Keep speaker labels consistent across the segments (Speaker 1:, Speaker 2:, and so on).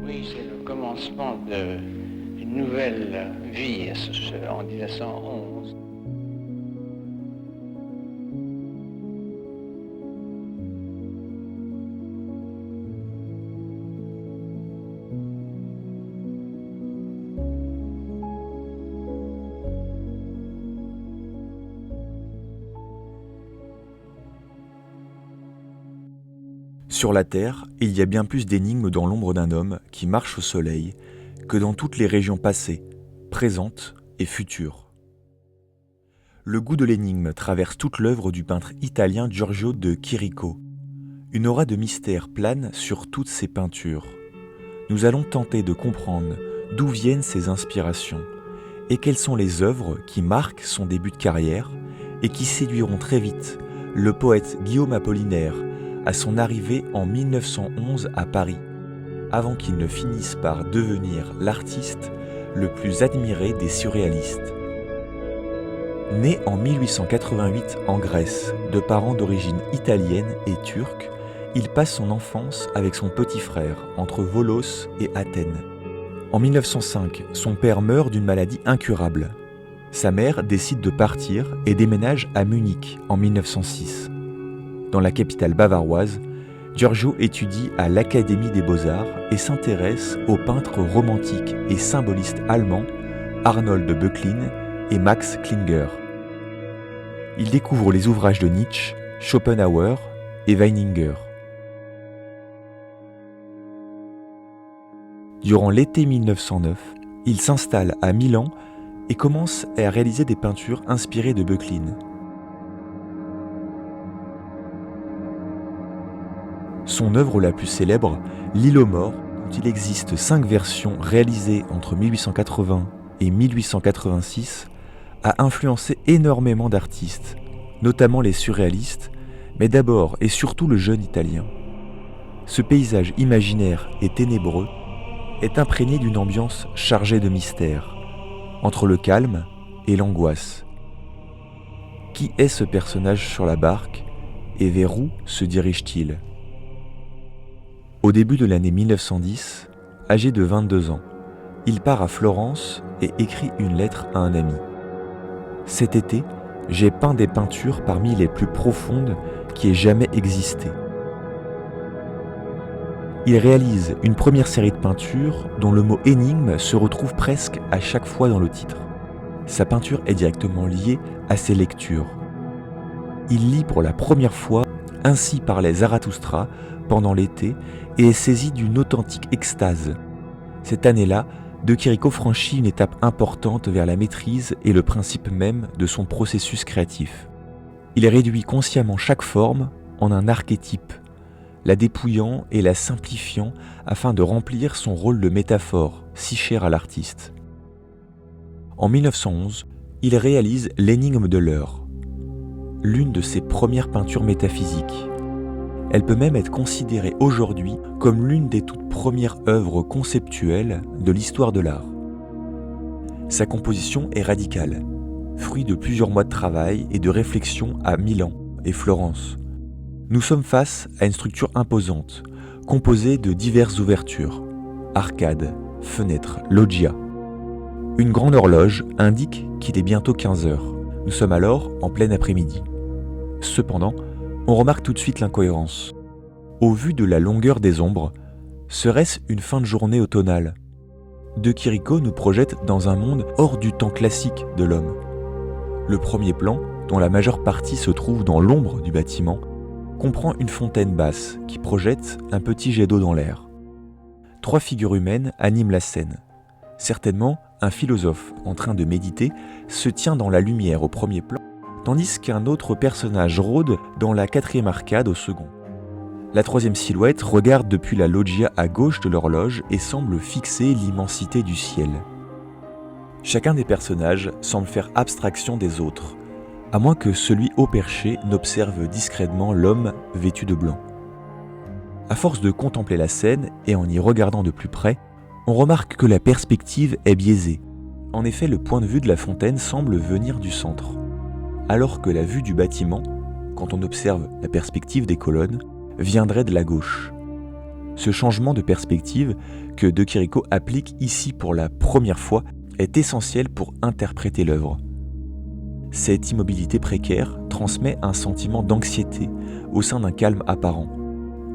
Speaker 1: Oui, c'est le commencement d'une nouvelle vie en 1911.
Speaker 2: Sur la Terre, il y a bien plus d'énigmes dans l'ombre d'un homme qui marche au soleil que dans toutes les régions passées, présentes et futures. Le goût de l'énigme traverse toute l'œuvre du peintre italien Giorgio de Chirico. Une aura de mystère plane sur toutes ses peintures. Nous allons tenter de comprendre d'où viennent ses inspirations et quelles sont les œuvres qui marquent son début de carrière et qui séduiront très vite le poète Guillaume Apollinaire à son arrivée en 1911 à Paris, avant qu'il ne finisse par devenir l'artiste le plus admiré des surréalistes. Né en 1888 en Grèce, de parents d'origine italienne et turque, il passe son enfance avec son petit frère entre Volos et Athènes. En 1905, son père meurt d'une maladie incurable. Sa mère décide de partir et déménage à Munich en 1906. Dans la capitale bavaroise, Giorgio étudie à l'Académie des Beaux-Arts et s'intéresse aux peintres romantiques et symbolistes allemands Arnold Böcklin et Max Klinger. Il découvre les ouvrages de Nietzsche, Schopenhauer et Weininger. Durant l'été 1909, il s'installe à Milan et commence à réaliser des peintures inspirées de Böcklin. Son œuvre la plus célèbre, L'île aux morts, dont il existe 5 versions réalisées entre 1880 et 1886, a influencé énormément d'artistes, notamment les surréalistes, mais d'abord et surtout le jeune Italien. Ce paysage imaginaire et ténébreux est imprégné d'une ambiance chargée de mystère, entre le calme et l'angoisse. Qui est ce personnage sur la barque et vers où se dirige-t-il ? Au début de l'année 1910, âgé de 22 ans, il part à Florence et écrit une lettre à un ami. « Cet été, j'ai peint des peintures parmi les plus profondes qui aient jamais existé. » Il réalise une première série de peintures dont le mot énigme se retrouve presque à chaque fois dans le titre. Sa peinture est directement liée à ses lectures. Il lit pour la première fois Ainsi parlait Zarathustra pendant l'été et est saisi d'une authentique extase. Cette année-là, De Chirico franchit une étape importante vers la maîtrise et le principe même de son processus créatif. Il réduit consciemment chaque forme en un archétype, la dépouillant et la simplifiant afin de remplir son rôle de métaphore, si cher à l'artiste. En 1911, il réalise L'énigme de l'heure, l'une de ses premières peintures métaphysiques. Elle peut même être considérée aujourd'hui comme l'une des toutes premières œuvres conceptuelles de l'histoire de l'art. Sa composition est radicale, fruit de plusieurs mois de travail et de réflexion à Milan et Florence. Nous sommes face à une structure imposante, composée de diverses ouvertures, arcades, fenêtres, loggias. Une grande horloge indique qu'il est bientôt 15 heures. Nous sommes alors en plein après-midi. Cependant, on remarque tout de suite l'incohérence. Au vu de la longueur des ombres, serait-ce une fin de journée automnale ? De Chirico nous projette dans un monde hors du temps classique de l'homme. Le premier plan, dont la majeure partie se trouve dans l'ombre du bâtiment, comprend une fontaine basse qui projette un petit jet d'eau dans l'air. 3 figures humaines animent la scène. Certainement, un philosophe en train de méditer se tient dans la lumière au premier plan, tandis qu'un autre personnage rôde dans la 4e arcade au second. La 3e silhouette regarde depuis la loggia à gauche de l'horloge et semble fixer l'immensité du ciel. Chacun des personnages semble faire abstraction des autres, à moins que celui au perché n'observe discrètement l'homme vêtu de blanc. À force de contempler la scène et en y regardant de plus près, on remarque que la perspective est biaisée. En effet, le point de vue de la fontaine semble venir du centre, alors que la vue du bâtiment, quand on observe la perspective des colonnes, viendrait de la gauche. Ce changement de perspective que De Chirico applique ici pour la première fois est essentiel pour interpréter l'œuvre. Cette immobilité précaire transmet un sentiment d'anxiété au sein d'un calme apparent.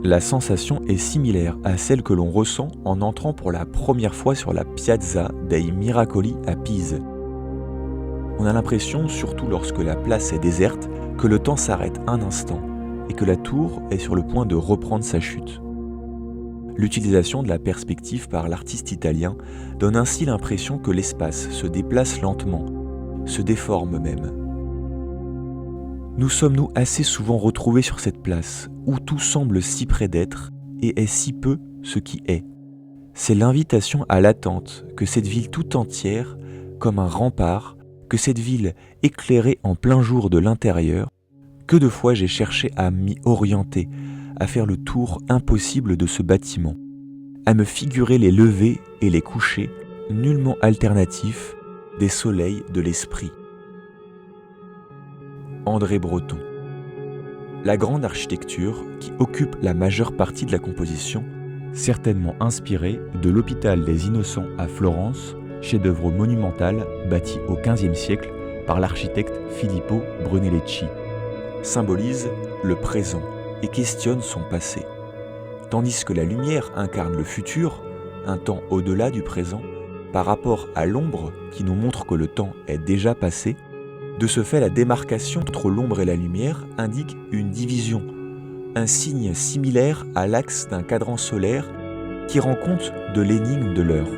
Speaker 2: La sensation est similaire à celle que l'on ressent en entrant pour la première fois sur la Piazza dei Miracoli à Pise. On a l'impression, surtout lorsque la place est déserte, que le temps s'arrête un instant et que la tour est sur le point de reprendre sa chute. L'utilisation de la perspective par l'artiste italien donne ainsi l'impression que l'espace se déplace lentement, se déforme même. Nous sommes-nous assez souvent retrouvés sur cette place où tout semble si près d'être et est si peu ce qui est. C'est l'invitation à l'attente que cette ville tout entière, comme un rempart, que cette ville éclairée en plein jour de l'intérieur, que de fois j'ai cherché à m'y orienter, à faire le tour impossible de ce bâtiment, à me figurer les levers et les couchers, nullement alternatifs, des soleils de l'esprit. André Breton. La grande architecture qui occupe la majeure partie de la composition, certainement inspirée de l'Hôpital des Innocents à Florence, chef-d'œuvre monumental bâti au XVe siècle par l'architecte Filippo Brunelleschi, symbolise le présent et questionne son passé, tandis que la lumière incarne le futur, un temps au-delà du présent, par rapport à l'ombre qui nous montre que le temps est déjà passé. De ce fait, la démarcation entre l'ombre et la lumière indique une division, un signe similaire à l'axe d'un cadran solaire qui rend compte de l'énigme de l'heure.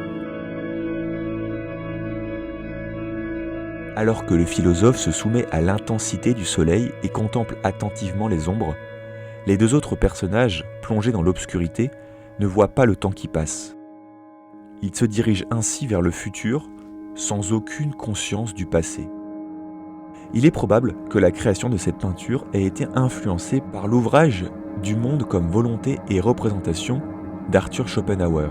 Speaker 2: Alors que le philosophe se soumet à l'intensité du soleil et contemple attentivement les ombres, les deux autres personnages, plongés dans l'obscurité, ne voient pas le temps qui passe. Ils se dirigent ainsi vers le futur, sans aucune conscience du passé. Il est probable que la création de cette peinture ait été influencée par l'ouvrage Du monde comme volonté et représentation d'Arthur Schopenhauer.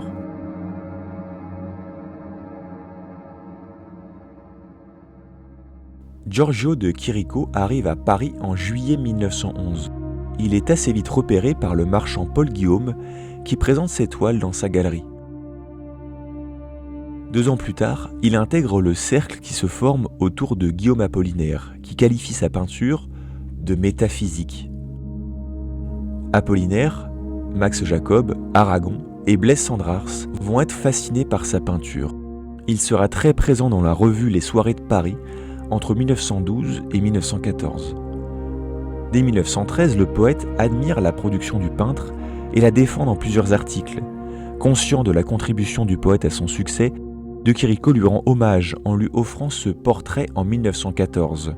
Speaker 2: Giorgio de Chirico arrive à Paris en juillet 1911. Il est assez vite repéré par le marchand Paul Guillaume qui présente ses toiles dans sa galerie. 2 ans plus tard, il intègre le cercle qui se forme autour de Guillaume Apollinaire, qui qualifie sa peinture de métaphysique. Apollinaire, Max Jacob, Aragon et Blaise Cendrars vont être fascinés par sa peinture. Il sera très présent dans la revue Les Soirées de Paris entre 1912 et 1914. Dès 1913, le poète admire la production du peintre et la défend dans plusieurs articles. Conscient de la contribution du poète à son succès, De Chirico lui rend hommage en lui offrant ce portrait en 1914.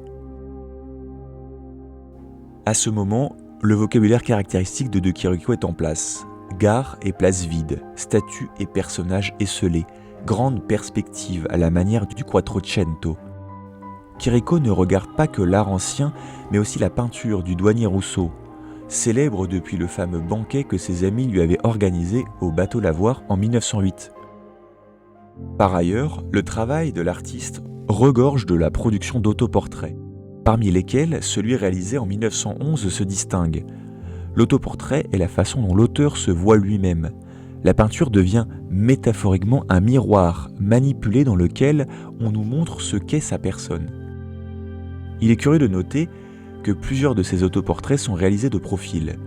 Speaker 2: À ce moment, le vocabulaire caractéristique de Chirico est en place. Gares et places vides, statues et personnages esselés, grande perspective à la manière du Quattrocento. Chirico ne regarde pas que l'art ancien, mais aussi la peinture du douanier Rousseau, célèbre depuis le fameux banquet que ses amis lui avaient organisé au Bateau Lavoir en 1908. Par ailleurs, le travail de l'artiste regorge de la production d'autoportraits, parmi lesquels celui réalisé en 1911 se distingue. L'autoportrait est la façon dont l'auteur se voit lui-même. La peinture devient métaphoriquement un miroir manipulé dans lequel on nous montre ce qu'est sa personne. Il est curieux de noter que plusieurs de ces autoportraits sont réalisés de profil.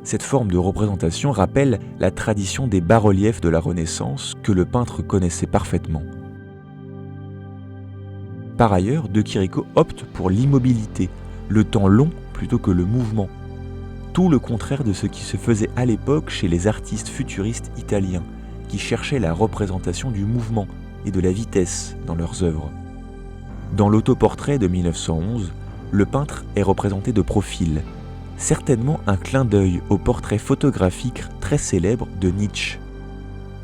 Speaker 2: Cette forme de représentation rappelle la tradition des bas-reliefs de la Renaissance que le peintre connaissait parfaitement. Par ailleurs, De Chirico opte pour l'immobilité, le temps long plutôt que le mouvement. Tout le contraire de ce qui se faisait à l'époque chez les artistes futuristes italiens, qui cherchaient la représentation du mouvement et de la vitesse dans leurs œuvres. Dans l'autoportrait de 1911, le peintre est représenté de profil, certainement un clin d'œil au portrait photographique très célèbre de Nietzsche.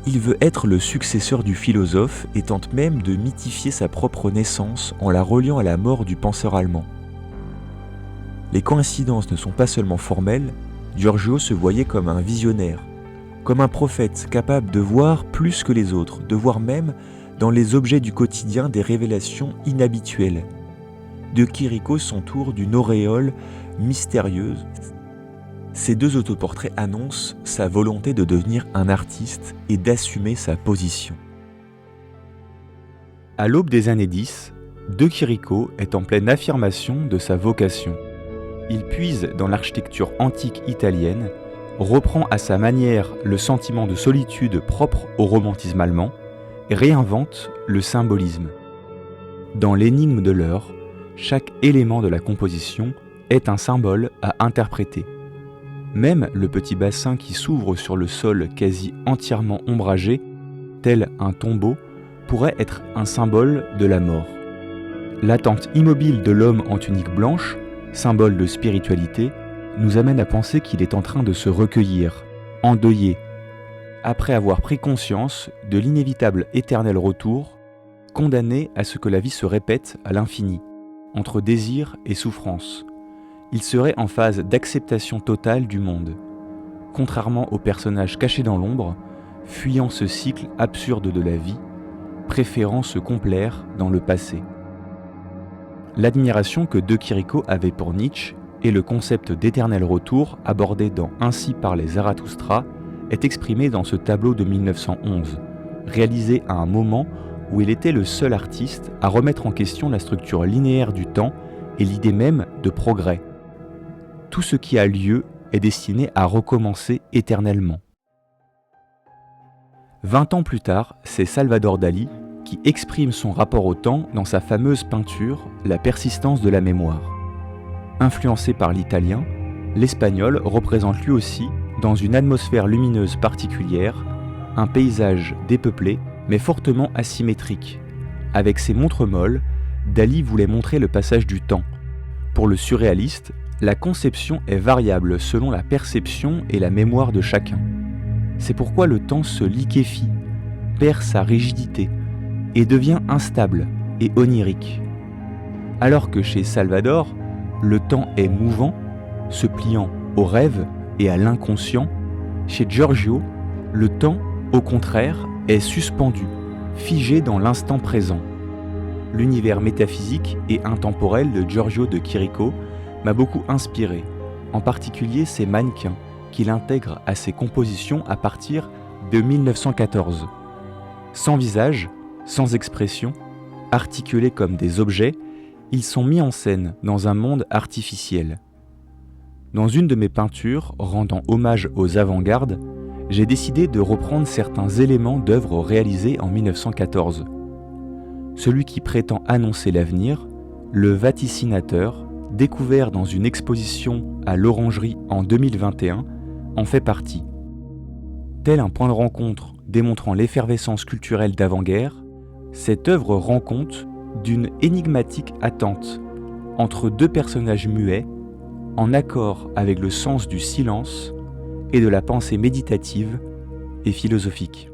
Speaker 2: Il veut être le successeur du philosophe et tente même de mythifier sa propre naissance en la reliant à la mort du penseur allemand. Les coïncidences ne sont pas seulement formelles, Giorgio se voyait comme un visionnaire, comme un prophète capable de voir plus que les autres, de voir même dans les objets du quotidien des révélations inhabituelles. De Chirico s'entoure d'une auréole mystérieuse, Ces deux autoportraits annoncent sa volonté de devenir un artiste et d'assumer sa position. À l'aube des années 10, De Chirico est en pleine affirmation de sa vocation. Il puise dans l'architecture antique italienne, reprend à sa manière le sentiment de solitude propre au romantisme allemand et réinvente le symbolisme. Dans l'énigme de l'heure, chaque élément de la composition est un symbole à interpréter. Même le petit bassin qui s'ouvre sur le sol quasi entièrement ombragé, tel un tombeau, pourrait être un symbole de la mort. L'attente immobile de l'homme en tunique blanche, symbole de spiritualité, nous amène à penser qu'il est en train de se recueillir, endeuillé, après avoir pris conscience de l'inévitable éternel retour, condamné à ce que la vie se répète à l'infini, entre désir et souffrance. Il serait en phase d'acceptation totale du monde, contrairement aux personnages cachés dans l'ombre, fuyant ce cycle absurde de la vie, préférant se complaire dans le passé. L'admiration que De Chirico avait pour Nietzsche et le concept d'éternel retour abordé dans Ainsi parlait Zarathustra est exprimé dans ce tableau de 1911, réalisé à un moment où il était le seul artiste à remettre en question la structure linéaire du temps et l'idée même de progrès. Tout ce qui a lieu est destiné à recommencer éternellement. 20 ans plus tard, c'est Salvador Dali qui exprime son rapport au temps dans sa fameuse peinture « La persistance de la mémoire ». Influencé par l'italien, l'espagnol représente lui aussi, dans une atmosphère lumineuse particulière, un paysage dépeuplé mais fortement asymétrique. Avec ses montres molles, Dali voulait montrer le passage du temps. Pour le surréaliste, la conception est variable selon la perception et la mémoire de chacun. C'est pourquoi le temps se liquéfie, perd sa rigidité et devient instable et onirique. Alors que chez Salvador, le temps est mouvant, se pliant au rêve et à l'inconscient, chez Giorgio, le temps, au contraire, est suspendu, figé dans l'instant présent. L'univers métaphysique et intemporel de Giorgio de Chirico m'a beaucoup inspiré, en particulier ses mannequins, qu'il intègre à ses compositions à partir de 1914. Sans visage, sans expression, articulés comme des objets, ils sont mis en scène dans un monde artificiel. Dans une de mes peintures, rendant hommage aux avant-gardes, j'ai décidé de reprendre certains éléments d'œuvres réalisées en 1914. Celui qui prétend annoncer l'avenir, le vaticinateur, découvert dans une exposition à l'Orangerie en 2021, en fait partie. Tel un point de rencontre démontrant l'effervescence culturelle d'avant-guerre, cette œuvre rend compte d'une énigmatique attente entre deux personnages muets, en accord avec le sens du silence et de la pensée méditative et philosophique.